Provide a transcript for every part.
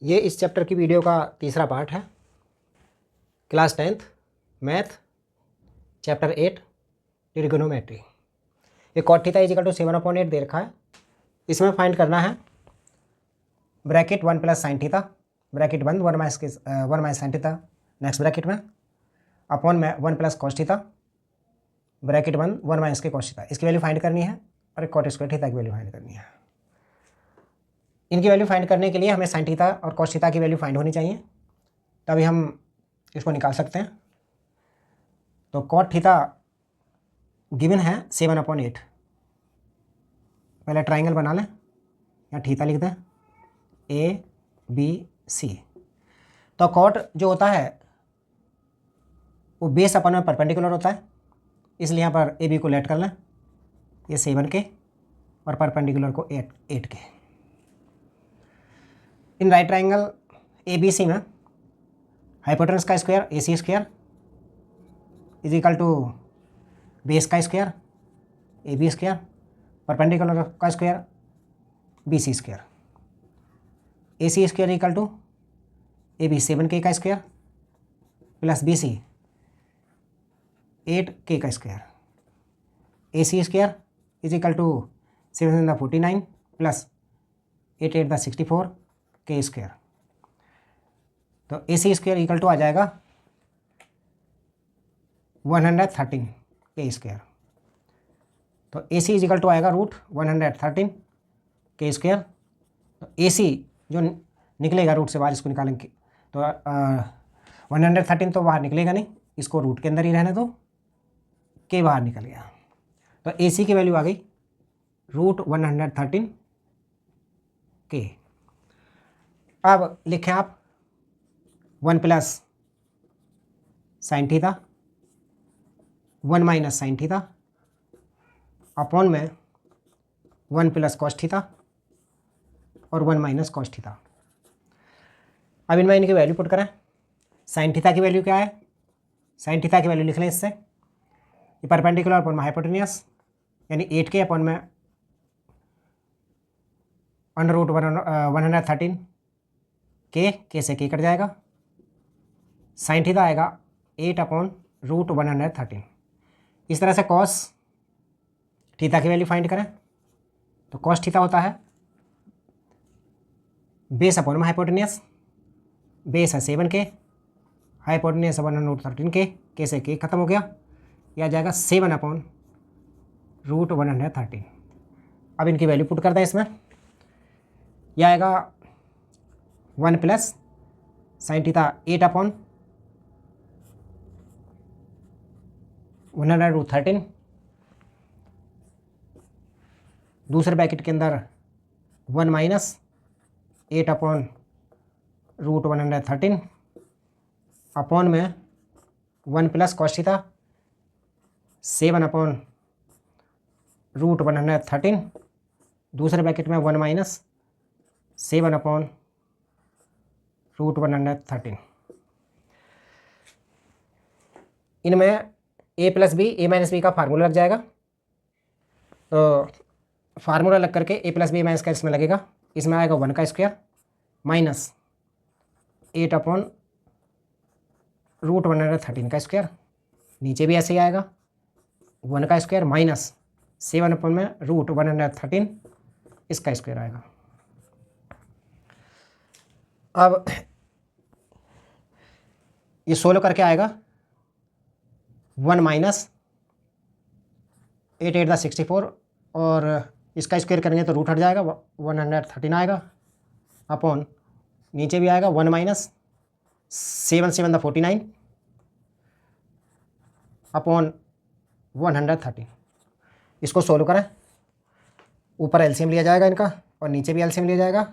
ये इस चैप्टर की वीडियो का तीसरा पार्ट है। Class 10th math chapter 8 trigonometry. ये cot थीटा इजिकल टू 7/8 दे रखा है। इसमें फाइंड करना है bracket 1 plus sine theta bracket 1 minus sine theta next bracket में अपॉन में 1 plus cos theta bracket 1 minus के कॉस थीटा। इसकी वैल्यू फाइंड करनी है और कॉट स्क्वायर थीटा की वैल्यू फाइंड करनी है। इनकी वैल्यू फाइंड करने के लिए हमें साइन थीटा और कॉस थीटा की वैल्यू फाइंड होनी चाहिए, तभी हम इसको निकाल सकते हैं। तो कॉट थीटा गिवन है 7/8। पहले ट्राइंगल बना लें या थीटा लिख दें ABC। तो कॉट जो होता है वो बेस अपन में परपेंडिकुलर होता है, इसलिए यहाँ पर AB को लेट कर लें, ये 7 के और परपेंडिकुलर को 8 के। इन राइट ट्राइंगल ABC में हाइपोटेनस का square AC square is equal to base का स्क्वायर AB स्क्वायर परपेंडिकुलर का square BC square. AC square equal to AB 7K का स्क्वायर प्लस BC 8K का square. AC square is equal to 7 49 plus 8 8 64 K square. तो AC square equal to आ जाएगा 113 K square. तो AC is equal to आएगा √113 K square. तो AC जो निकलेगा रूट से बाहर, इसको निकालेंगे तो 113 तो बाहर निकलेगा नहीं, इसको रूट के अंदर ही रहने दो, K बाहर निकल गया। तो AC की वैल्यू आ गई √113 K। अब लिखें आप 1 plus sine theta 1 minus sine theta upon में 1 प्लस कॉस थीटा और 1 माइनस कॉस थीटा। अब इनमें इनकी वैल्यू पुट करें। साइन थीटा की वैल्यू क्या है? साइन थीटा की वैल्यू लिख लें इससे, ये परपेंडिकुलर अपॉन में हाइपोटेनियस यानी 8K अपॉन में √113 K से K कट जाएगा। साइन थीटा आएगा 8/√113। इस तरह से कॉस थीटा की वैल्यू फाइंड करें तो कॉस थीटा होता है बेस अपॉन में हाइपोटेनियस, बेस है 7K, हाइपोटेनियस 113K, K से K खत्म हो गया, यह आ जाएगा 7/√113। अब इनकी वैल्यू पुट कर दें इसमें, यह आएगा 1 प्लस साइन थीटा 8/113 दूसरे ब्रैकेट के अंदर 1 माइनस 8/√113 अपॉन में 1 प्लस कॉस थीटा 7/√113 दूसरे ब्रैकेट में 1 माइनस 7/√113। इनमें A plus B A minus B का फार्मूला लग जाएगा। तो फार्मूला लग करके A प्लस बी माइनस का इसमें लगेगा, इसमें आएगा 1 का स्क्वायर माइनस 8/√113 का स्क्वायर, नीचे भी ऐसे ही आएगा 1 का स्क्वायर माइनस 7/√113 इसका स्क्वायर आएगा। अब ये सोल्व करके आएगा 1 माइनस 8 8 64 और इसका स्क्वायर करेंगे तो रूट हट जाएगा 113 आएगा अपॉन नीचे भी आएगा 1 माइनस 7 7 49 अपॉन 113। इसको सोल्व करें, ऊपर एलसीएम लिया जाएगा इनका और नीचे भी एलसीएम लिया जाएगा।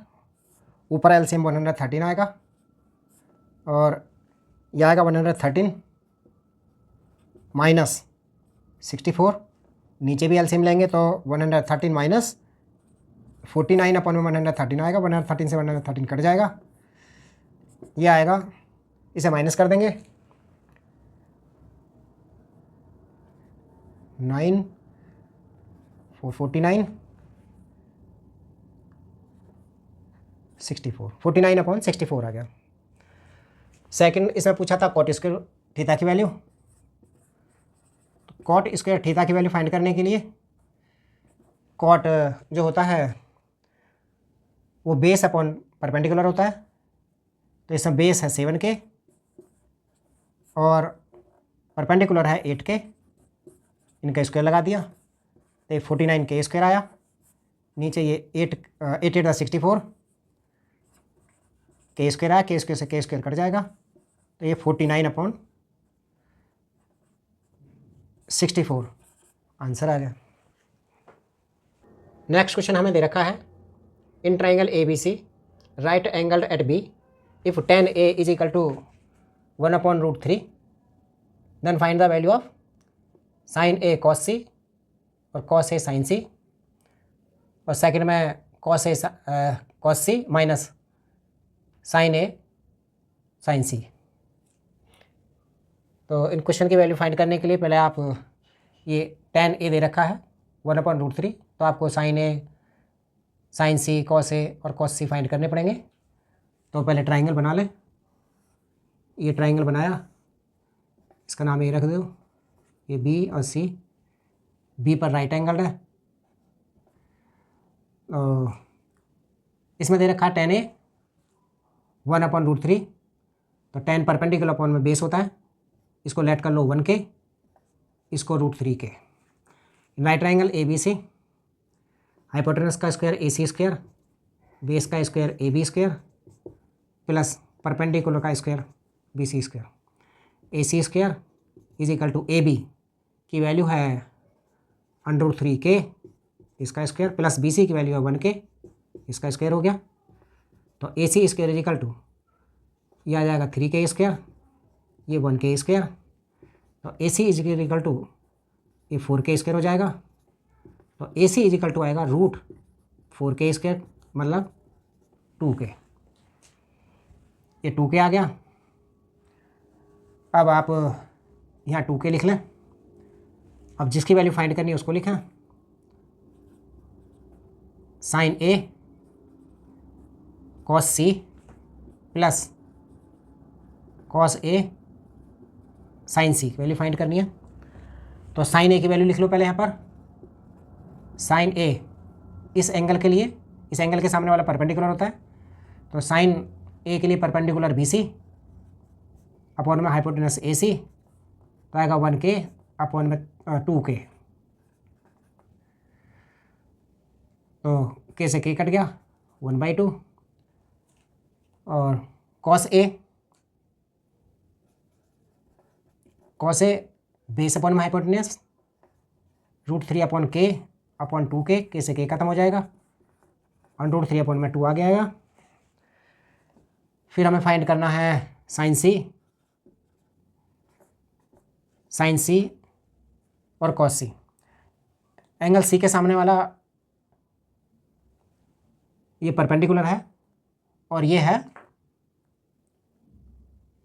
ऊपर एलसीएम 113 आएगा और यह आएगा 113 माइनस 64, नीचे भी एलसीएम लेंगे तो 113 माइनस 49 अपॉन में 113 आएगा, 113 से 113 कट जाएगा, ये आएगा, इसे माइनस कर देंगे 9 449 64, 49/64 आ गया। सेकंड इसमें पूछा था कॉट स्क्वायर थीटा की वैल्यू। तो कॉट स्क्वायर थीटा की वैल्यू फाइंड करने के लिए कॉट जो होता है वो बेस अपॉन परपेंडिकुलर होता है। तो इसमें बेस है 7K और परपेंडिकुलर है 8K, इनका स्क्वायर लगा दिया तो 49K स्क्वायर आया। नीचे ये 8 8 64 K स्क्वायर आया, K स्क्वायर से K स्क्वायर कट जाएगा तो ये 49/64 आंसर आ गया। नेक्स्ट क्वेश्चन हमें दे रखा है in triangle ABC right angled at B if tan A is equal to 1/√3 then find the value of sin A cos C और cos A sin C, और सेकंड में cos C minus sin A sin C। तो इन question की value find करने के लिए पहले आप ये tan A दे रखा है 1/√3, तो आपको sin A sin C cos A और cos C फाइंड करने पड़ेंगे। तो पहले ट्राइंगल बना लें। ये ट्राइंगल बनाया, इसका नाम ये रख दो, ये B और C, B पर राइट एंगल है। इसमें दे रखा है tan A 1/√3, तो tan परपेंडिकुलर अपॉन में बेस होता है, इसको लेट कर लो 1K, इसको √3K। Right triangle ABC, hypotenuse का स्क्वायर AC स्क्वायर, बेस का square AB square plus perpendicular का square BC square. AC square is equal to AB की वैल्यू है √3K इसका स्क्वायर प्लस BC की वैल्यू है 1K इसका स्क्वायर हो गया। तो AC square is equal to ये आ जाएगा 3K स्क्वायर, ये 1K स्क्वायर। तो AC इज इक्वल टू ये 4K स्क्वायर हो जाएगा। तो AC इज इक्वल टू आएगा √4K स्क्वायर मतलब 2K। ये 2K आ गया। अब आप यहाँ 2K लिख लें। अब जिसकी वैल्यू फाइंड करनी है उसको लिखें, sin A cos C plus cos A sin C की वैल्यू फाइंड करनी है। तो sin A की वैल्यू लिख लो पहले यहाँ पर। sin A इस एंगल के लिए, इस एंगल के सामने वाला परपेंडिकुलर होता है, तो sin A के लिए परपेंडिकुलर BC अपॉन में हाइपोटेनस AC तो आएगा 1K अपॉन में 2K। तो K से K कट गया 1/2 और cos A बेस अपॉन में hypotenuse √3/K upon 2K, K से K खत्म हो जाएगा, √3/2 आ गया। फिर हमें फाइंड करना है sin C और cos C। एंगल C के सामने वाला ये परपेंडिकुलर है और ये है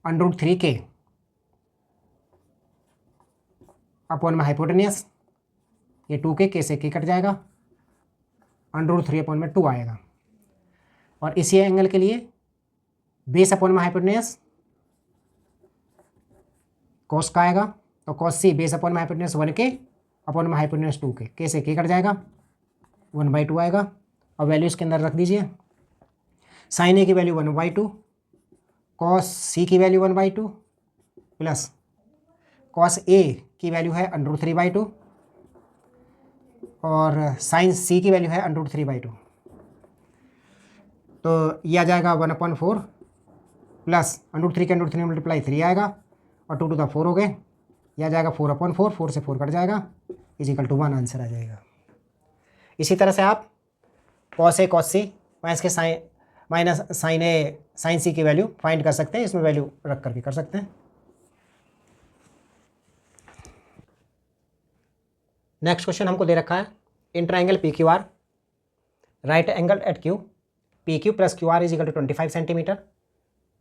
√3K अपॉन में हाइपोटेनियस, ये 2K, K से K कट जाएगा, √3/2 आएगा। और इसी एंगल के लिए बेस अपॉन में हाइपोटेनियस cos का आएगा, तो cos C बेस अपॉन में हाइपोटेनियस 1K अपॉन में हाइपोटेनियस 2K, K से K कट जाएगा 1/2 आएगा। और वैल्यू इसके अंदर रख दीजिए। sin A की वैल्यू 1/2, cos C की वैल्यू 1/2 प्लस cos A की वैल्यू है √3/2 और sin C की वैल्यू है √3/2। तो यह आ जाएगा 1/4 प्लस √3 के √3 मल्टीप्लाई 3 आएगा और 2 to the 4 हो गए, यह आ जाएगा 4/4, 4 से 4 कट जाएगा इज इक्वल टू 1 आंसर आ जाएगा। इसी तरह से आप cos A cos C minus sin A sin C की वैल्यू फाइंड कर सकते हैं, इसमें वैल्यू रख कर भी कर सकते हैं। नेक्स्ट क्वेश्चन हमको दे रखा है in triangle PQR right angle at Q PQ plus QR is equal to 25 centimetre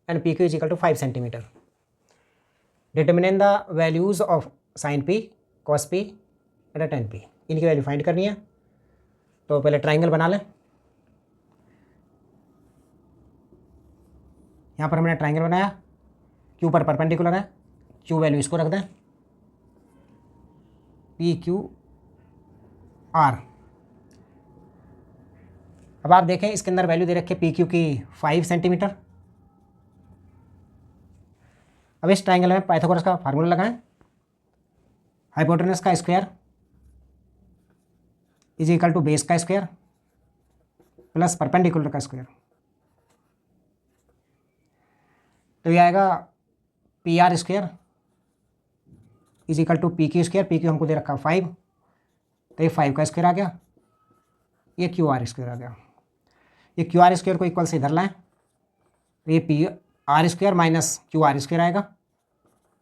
and PQ is equal to 5 centimetre. Determinate the values of sin P cos P and tan P। इनकी value find करनी है। तो पहले triangle बना लें। यहाँ पर हमने ट्राइंगल बनाया, क्यू पर परपेंडिकुलर है, क्यू वैल्यू इसको रख दें, पी क्यू आर। अब आप देखें इसके अंदर वैल्यू दे रखी है पी क्यू की 5 सेंटीमीटर। अब इस ट्राइंगल में पाइथागोरस का फार्मूला लगाएं, हाइपोटेनस का square is equal to base का स्क्वायर प्लस परपेंडिकुलर का स्क्वायर। तो ये आएगा P R square is equal to P Q square, P Q हमको दे रखा 5, तो ये 5 का स्क्वायर आ गया, ये क्यू आर स्क्वायर आ गया। ये क्यू आर स्क्वायर को इक्वल से इधर लाएं, तो ये P R square minus Q R square आएगा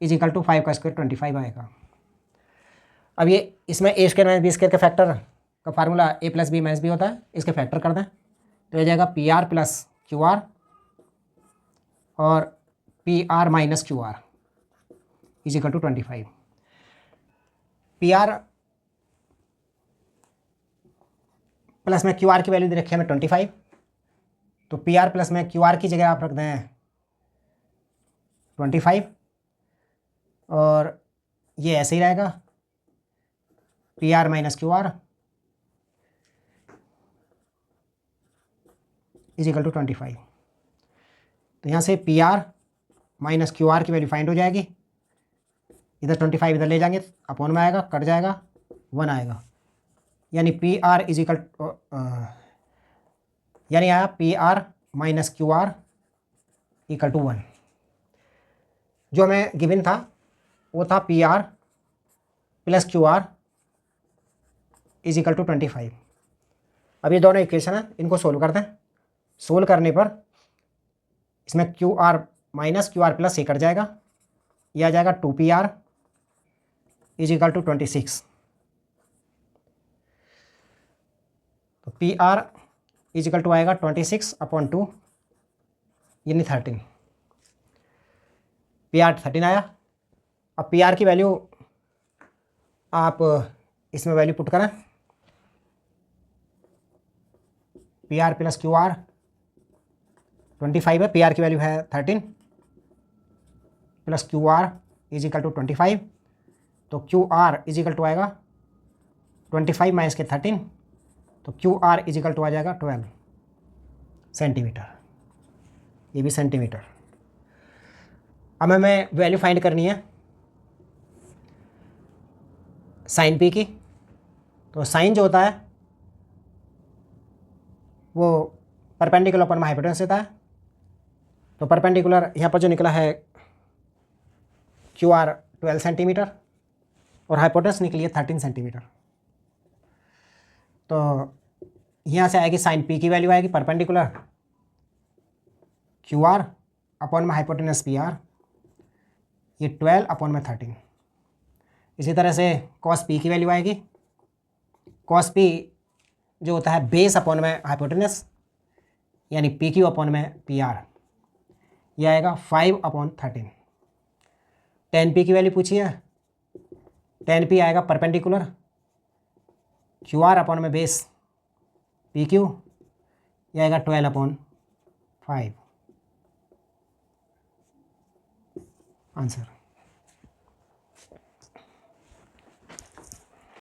इज इक्वल टू 5 का स्क्वायर 25 आएगा। अब ये इसमें A square minus B square के फैक्टर का formula A plus B minus B होता है, इसके फैक्टर कर दें तो ये जाएगा P R plus Q R और P R minus Q R is equal to 25। P R plus में क्यू आर की वैल्यू दे रखी है हमें 25, तो पी आर प्लस में क्यू आर की जगह आप रख दें 25 और ये ऐसे ही रहेगा P R minus Q R is equal to 25। तो यहाँ से P R minus Q R की वैल्यू फाइंड हो जाएगी, इधर 25 इधर ले जाएंगे अपॉन में आएगा, कट जाएगा 1 आएगा, यानी पी आर इज इक्वल यानी आया P R minus Q R equal to 1। जो हमें गिवन था वो था P R plus Q R is equal to 25। अब ये दोनों इक्वेशन है, इनको सोल्व कर दें। सोल्व करने पर इसमें Q R minus Q are plus ये कट जाएगा, यह आ जाएगा 2pr इज इक्वल टू 26। तो P R is equal to आएगा 26/2 यानी 13। पी आर 13 आया। अब पी आर की वैल्यू आप इसमें वैल्यू पुट करें, P R plus Q R 25 है, पी आर की वैल्यू है 13 plus Q R is equal to 25, तो Q R is equal to आएगा 25 माइनस के 13, तो Q R is equal to आ जाएगा 12 सेंटीमीटर, ये भी सेंटीमीटर। अब हमें वैल्यू फाइंड करनी है साइन पी की। तो साइन जो होता है वो परपेंडिकुलर पर हाइपोटेनस देता है, तो परपेंडिकुलर यहाँ पर जो निकला है क्यू आर 12 सेंटीमीटर और हाइपोटेनस निकली है 13 सेंटीमीटर। तो यहाँ से आएगी साइन पी की वैल्यू आएगी परपेंडिकुलर क्यू आर अपॉन में हाइपोटेनस पी आर, ये 12 अपॉन में 13। इसी तरह से कॉस पी की वैल्यू आएगी, कॉस पी जो होता है बेस अपॉन में हाइपोटेनस यानी पी क्यू अपॉन में पी आर, यह आएगा 5/13। टेन पी की वैल्यू पूछी है, टेन पी आएगा परपेंडिकुलर क्यू आर अपॉन में बेस पी क्यू, यह आएगा 12/5 आंसर।